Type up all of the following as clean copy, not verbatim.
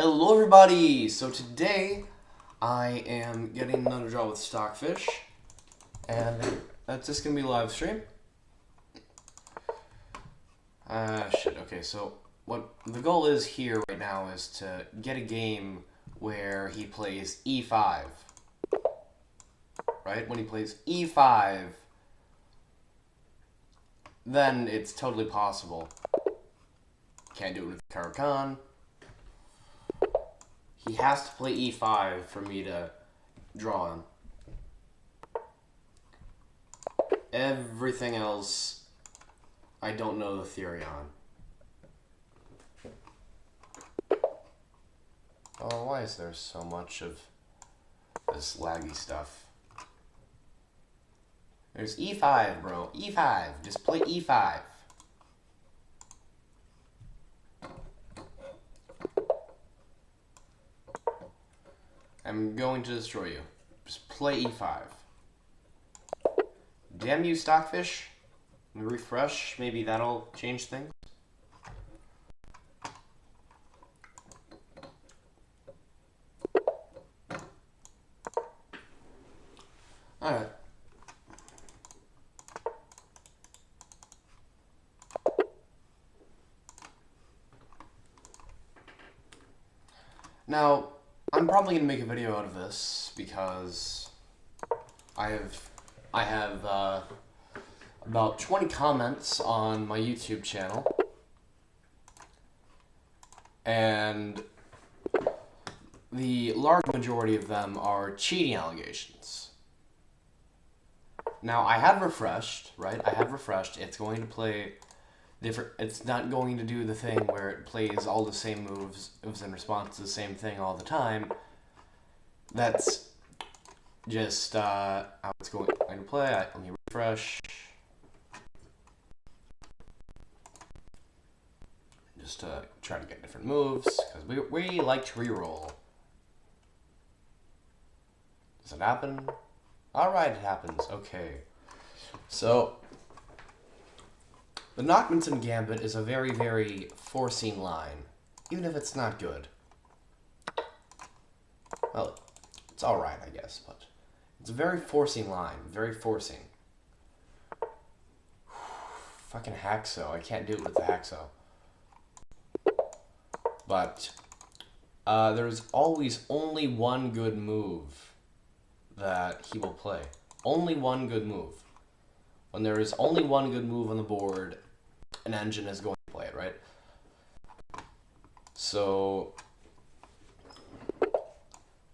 Hello everybody! So today I am getting another draw with Stockfish, and that's just gonna be a live stream. Okay, so what the goal is here right now is to get a game where he plays e5. Right? When he plays e5, then it's totally possible. Can't do it with Caro-Kann. He has to play e5 for me to draw him. Everything else, I don't know the theory on. Oh, why is there so much of this laggy stuff? There's e5, bro. e5. Just play e5. I'm going to destroy you. Just play e5. Damn you, Stockfish. Refresh. Maybe that'll change things. Alright. Now, I'm probably going to make a video out of this because I have about 20 comments on my YouTube channel, and the large majority of them are cheating allegations. Now, I have refreshed, right? I have refreshed. It's going to play different. It's not going to do the thing where it plays all the same moves in response to the same thing all the time. That's just how it's going to play. Let me refresh. Just to try to get different moves, because we like to reroll. Does it happen? Alright, it happens. Okay. So, the Knockmanson Gambit is a very, very forcing line, even if it's not good. Well, it's alright, I guess, but it's a very forcing line. Very forcing. Fucking Hacksaw. I can't do it with the Hacksaw. But there's always only one good move that he will play. Only one good move. When there is only one good move on the board, an engine is going to play it, right? So,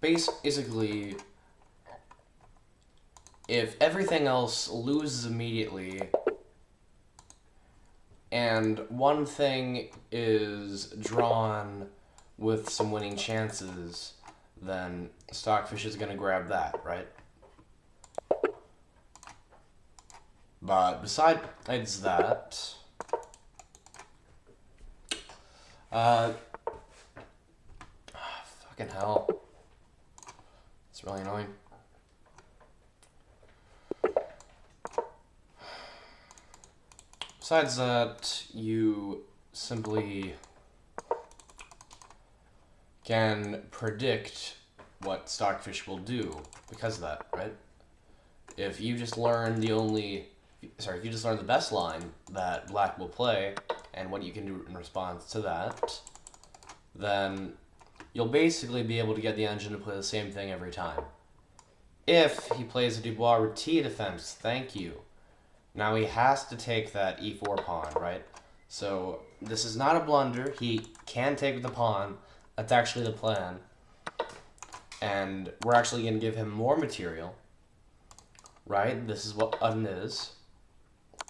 basically, if everything else loses immediately, and one thing is drawn with some winning chances, then Stockfish is going to grab that, right? But besides that, fucking hell. It's really annoying. Besides that, you simply can predict what Stockfish will do because of that, right? If you just learn if you just learn the best line that Black will play and what you can do in response to that, then you'll basically be able to get the engine to play the same thing every time. If he plays a Dubois Reti defense, thank you. Now he has to take that e4 pawn, right? So this is not a blunder. He can take the pawn. That's actually the plan. And we're actually going to give him more material, right? This is what it is.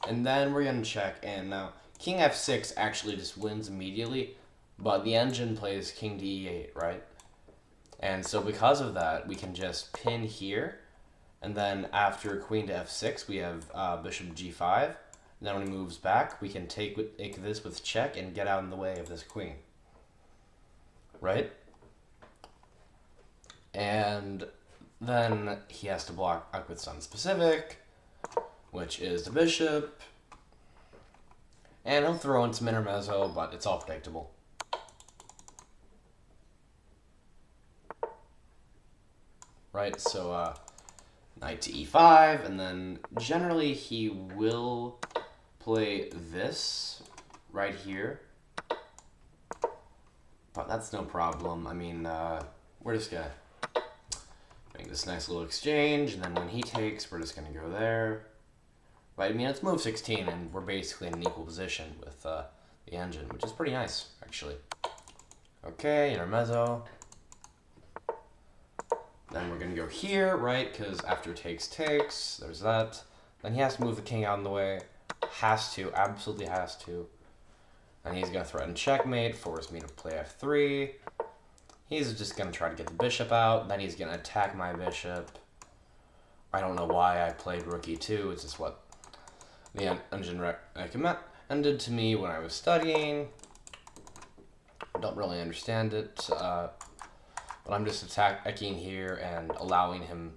And then we're going to check. And now King f6 actually just wins immediately, but the engine plays King to e8, right? And so because of that, we can just pin here. And then after Queen to f6, we have Bishop g5. And then when he moves back, we can take this with check and get out in the way of this queen. Right? And then he has to block with something specific, which is the bishop. And he'll throw in some intermezzo, but it's all predictable. right? So knight to e5, and then generally he will play this right here. But that's no problem. I mean, we're just gonna make this nice little exchange, and then when he takes, we're just gonna go there. Right, I mean, it's move 16, and we're basically in an equal position with the engine, which is pretty nice, actually. Okay, intermezzo. Then we're gonna go here, right, because after takes, there's that. Then he has to move the king out of the way. Has to, absolutely has to. And he's gonna threaten checkmate, force me to play f3. He's just gonna try to get the bishop out, then he's gonna attack my bishop. I don't know why I played rook e2, it's just what the engine recommended to me when I was studying. I don't really understand it, but I'm just attacking here and allowing him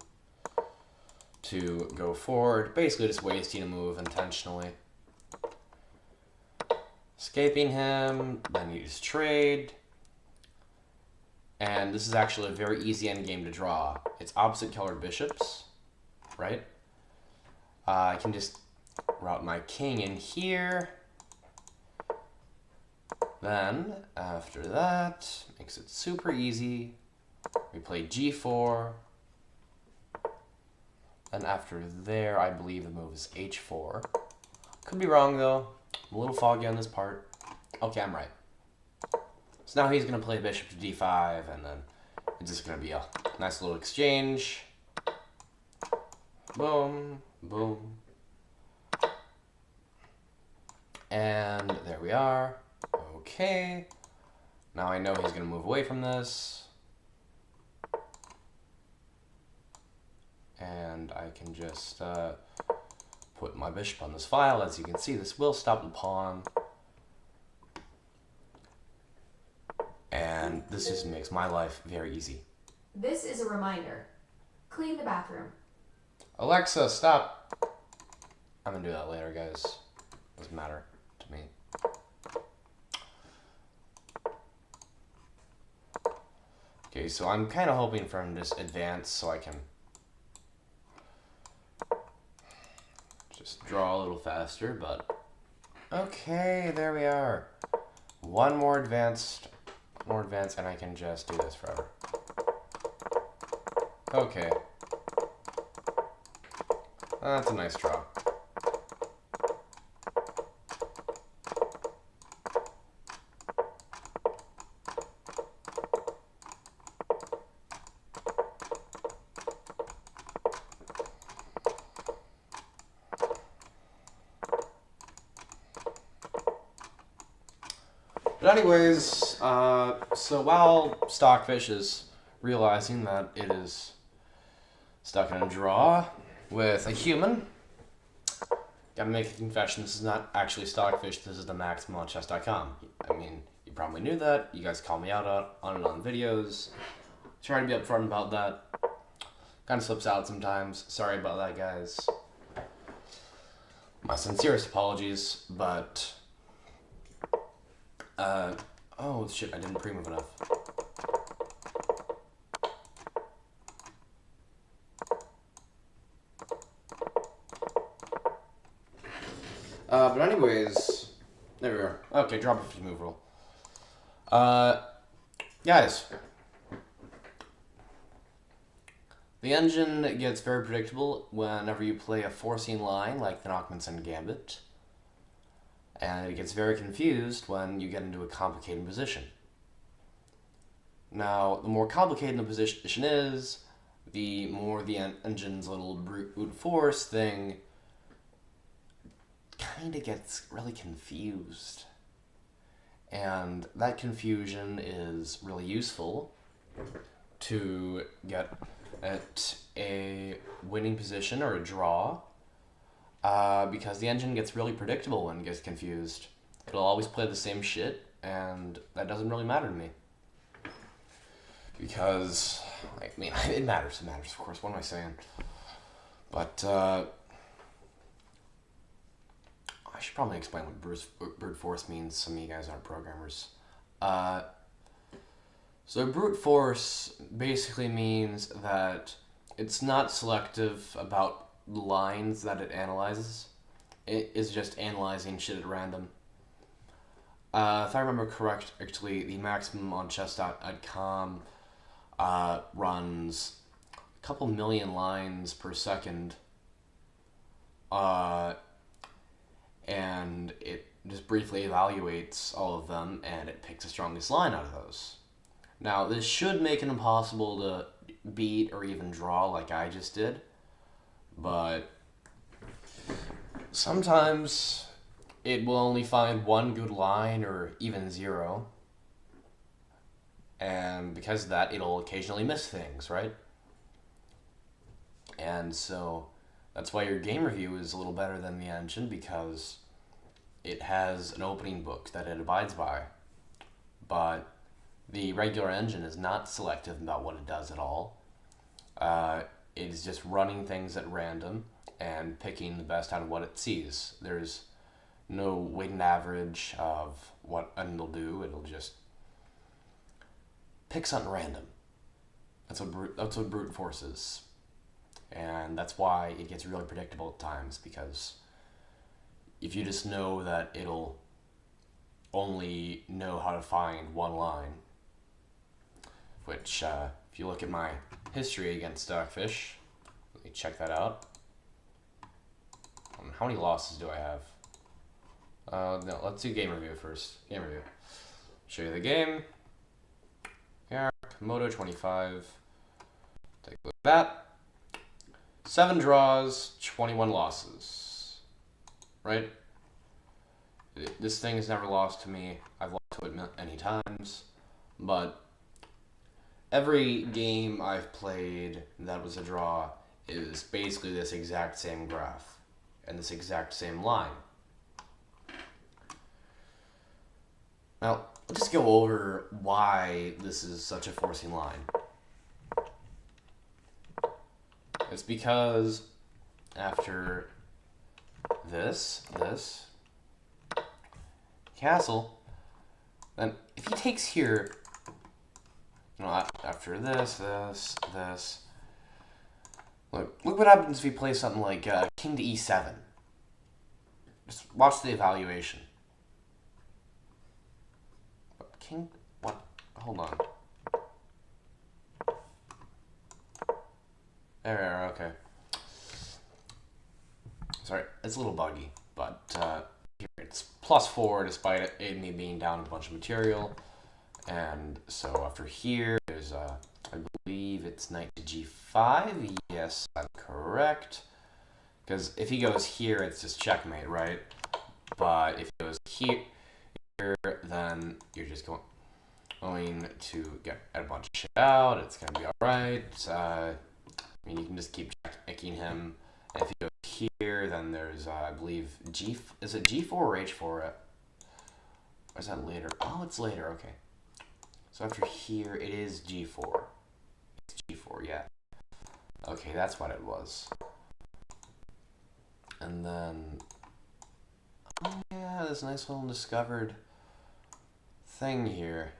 to go forward, basically just wasting a move intentionally. Escaping him, then you just trade. And this is actually a very easy endgame to draw. It's opposite colored bishops, right? I can just route my king in here. Then, after that, makes it super easy. We play g4. Then after there, I believe the move is h4. Could be wrong, though. I'm a little foggy on this part. Okay, I'm right. So now he's going to play bishop to d5, and then it's just going to be a nice little exchange. Boom, boom. And there we are. Okay. Now I know he's going to move away from this. And I can just put my bishop on this file. As you can see, this will stop the pawn. And this just makes my life very easy. This is a reminder. Clean the bathroom. Alexa, stop. I'm gonna do that later, guys. Doesn't matter to me. Okay, so I'm kind of hoping for him to just advance so I can just draw a little faster, but okay, there we are. One more advance, and I can just do this forever. Okay. That's a nice draw. But anyways, so while Stockfish is realizing that it is stuck in a draw with a human, gotta make a confession, this is not actually Stockfish, this is the MaximumChess.com. I mean, you probably knew that, you guys call me out on it on videos. Try to be upfront about that. Kind of slips out sometimes, sorry about that, guys. My sincerest apologies, but oh shit, I didn't pre-move enough. But anyways, there we are. Okay, drop a few move rule. Guys, the engine gets very predictable whenever you play a forcing line like the Nachmanson Gambit. And it gets very confused when you get into a complicated position. Now, the more complicated the position is, the more the engine's little brute force thing kind of gets really confused. And that confusion is really useful to get at a winning position or a draw. Because the engine gets really predictable when it gets confused. It'll always play the same shit, and that doesn't really matter to me. Because, I mean, it matters, of course, what am I saying? But, I should probably explain what brute force means. Some of you guys aren't programmers. So brute force basically means that it's not selective about lines that it analyzes. It is just analyzing shit at random. If I remember correctly, the maximum on chess.com runs a couple million lines per second, and it just briefly evaluates all of them, and it picks the strongest line out of those. Now, this should make it impossible to beat or even draw like I just did, but sometimes it will only find one good line or even zero, and because of that, it'll occasionally miss things, right? And so that's why your game review is a little better than the engine, because it has an opening book that it abides by. But the regular engine is not selective about what it does at all. It is just running things at random and picking the best out of what it sees. There's no weighted average of what it'll do. It'll just pick something random. That's what brute force is. And that's why it gets really predictable at times, because if you just know that it'll only know how to find one line, which if you look at my history against Stockfish, let me check that out. How many losses do I have? No, let's do game review first. Game review. Show you the game. Yeah, Moto 25. Take a look at that. 7 draws, 21 losses. Right? This thing has never lost to me. I've lost to it many times. But every game I've played that was a draw is basically this exact same graph and this exact same line. Now, let's just go over why this is such a forcing line. It's because after this, castle, then if he takes here, after this, look what happens if he plays something like king to e7. Just watch the evaluation. King, what? Hold on. There, okay. Sorry, it's a little buggy, but here it's +4 despite me being down a bunch of material. And so after here, there's, I believe it's knight to g5. Yes, I'm correct. Because if he goes here, it's just checkmate, right? But if he goes here, then you're just going to get a bunch of shit out. It's going to be alright. I mean, you can just keep checking him. And if he goes here, then there's, I believe, is it G4 or H4? Or is that later? Oh, it's later, okay. So after here, it is G4. It's G4, yeah. Okay, that's what it was. And then, oh yeah, this nice little undiscovered thing here.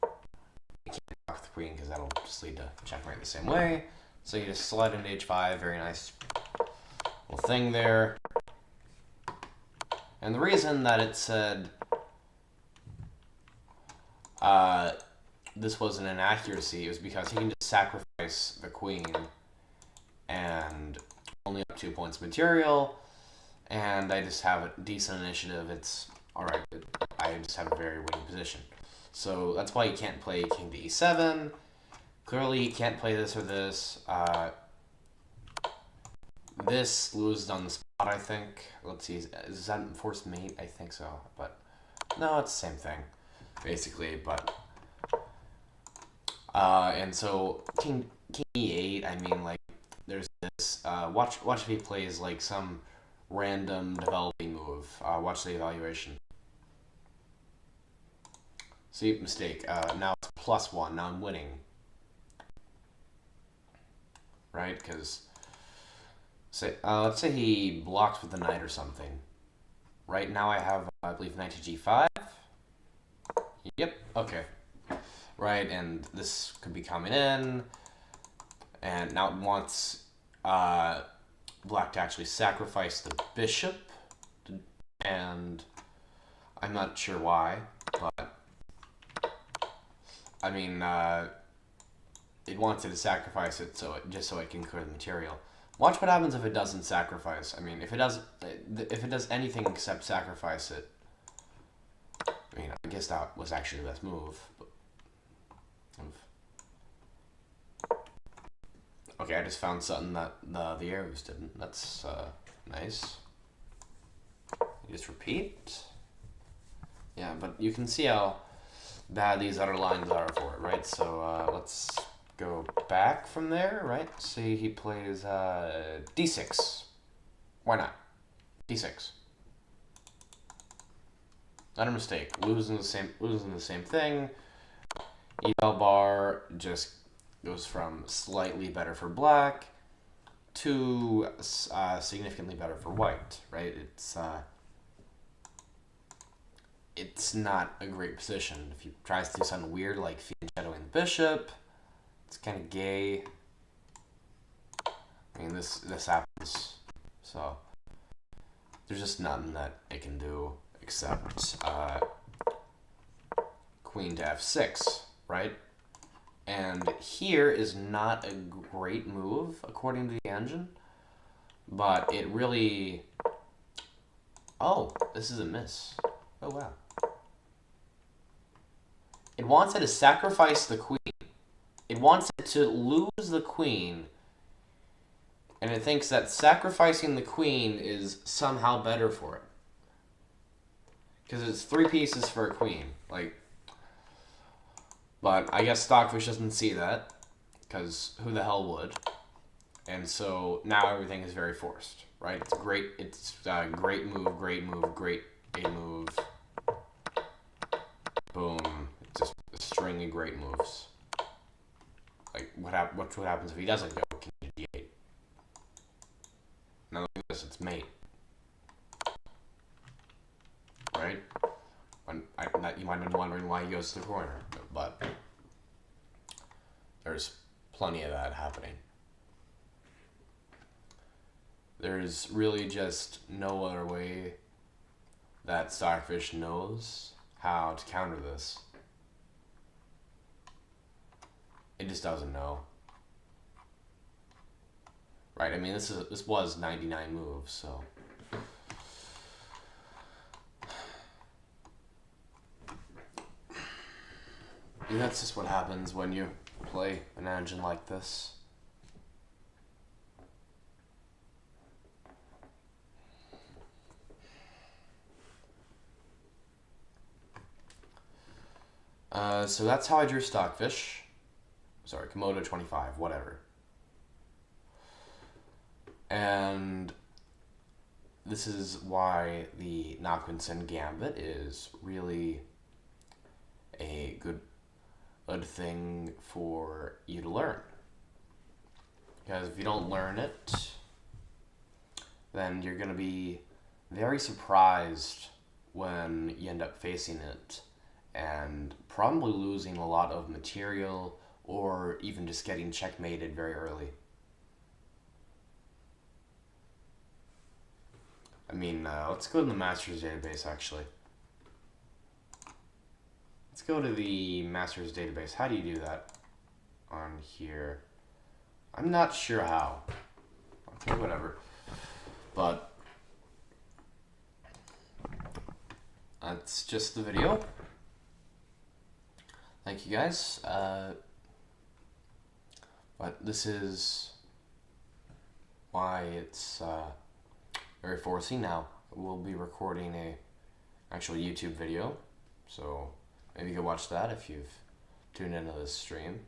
I can't block the queen because that'll just lead to checkmate the same way. So you just slide into h5, very nice little thing there. And the reason that it said this was an inaccuracy was because he can just sacrifice the queen and only up 2 points of material, and I just have a decent initiative. It's alright, I just have a very winning position. So that's why you can't play king to e7. Clearly you can't play this or this. This loses on the spot, I think. Let's see, is that forced mate? I think so, but no, it's the same thing, basically, but and so king e8, I mean, like, there's this, watch if he plays, like, some random developing move. Watch the evaluation. See, mistake. Now it's +1. Now I'm winning. Right? Because, let's say he blocks with the knight or something. Right now I have, I believe, knight to g5. Yep, okay. Right, and this could be coming in. And now it wants black to actually sacrifice the bishop, and I'm not sure why, but I mean, it wants it to sacrifice it just so it can clear the material. Watch what happens if it doesn't sacrifice. I mean, if it does anything except sacrifice it, I mean, I guess that was actually the best move. Okay, I just found something that the arrows didn't. That's nice. You just repeat. Yeah, but you can see how bad these other lines are for it, right? So let's go back from there, right? See, he plays d6. Why not? d6. Not a mistake. Losing the same thing. Eval bar just goes from slightly better for black to significantly better for white, right? It's not a great position. If he tries to do something weird like shadowing the bishop, it's kind of gay. I mean, this happens. So there's just nothing that it can do except queen to f6, right? And here is not a great move according to the engine, but it really... Oh, this is a miss. Oh, wow. It wants it to sacrifice the queen. It wants it to lose the queen, and it thinks that sacrificing the queen is somehow better for it. Because it's 3 pieces for a queen. Like, but I guess Stockfish doesn't see that, because who the hell would? And so now everything is very forced, right? It's great. It's great move, great move, great a move. Boom. It's just a string of great moves. Like, what happens if he doesn't go king to d8? Now look at this, it's mate. Right? You might have been wondering why he goes to the corner, but there's plenty of that happening. There's really just no other way that Stockfish knows how to counter this. It just doesn't know. Right, I mean, this was 99 moves, so... And that's just what happens when you play an engine like this. So that's how I drew Stockfish. Sorry, Komodo 25, whatever. And this is why the Nachmanson Gambit is really a good thing for you to learn. Because if you don't learn it, then you're going to be very surprised when you end up facing it and probably losing a lot of material or even just getting checkmated very early. I mean, let's go to the Masters database, actually. Let's go to the Masters database. How do you do that on here? I'm not sure how. Okay, whatever. But that's just the video. Thank you, guys. But this is why it's very forcing now. We'll be recording a actual YouTube video, so maybe you can watch that if you've tuned into this stream.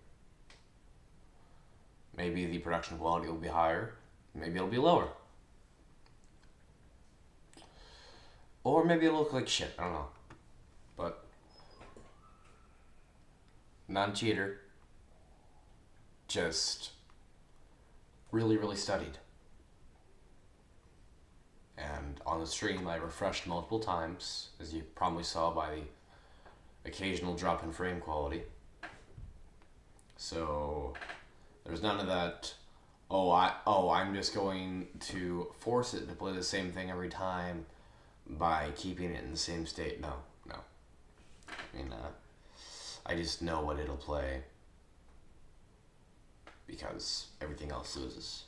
Maybe the production quality will be higher, maybe it'll be lower. Or maybe it'll look like shit, I don't know. But non-cheater, just really, really studied. And on the stream I refreshed multiple times, as you probably saw by the occasional drop in frame quality. So There's none of that. I'm just going to force it to play the same thing every time by keeping it in the same state. No, no. I mean, I just know what it'll play because everything else loses.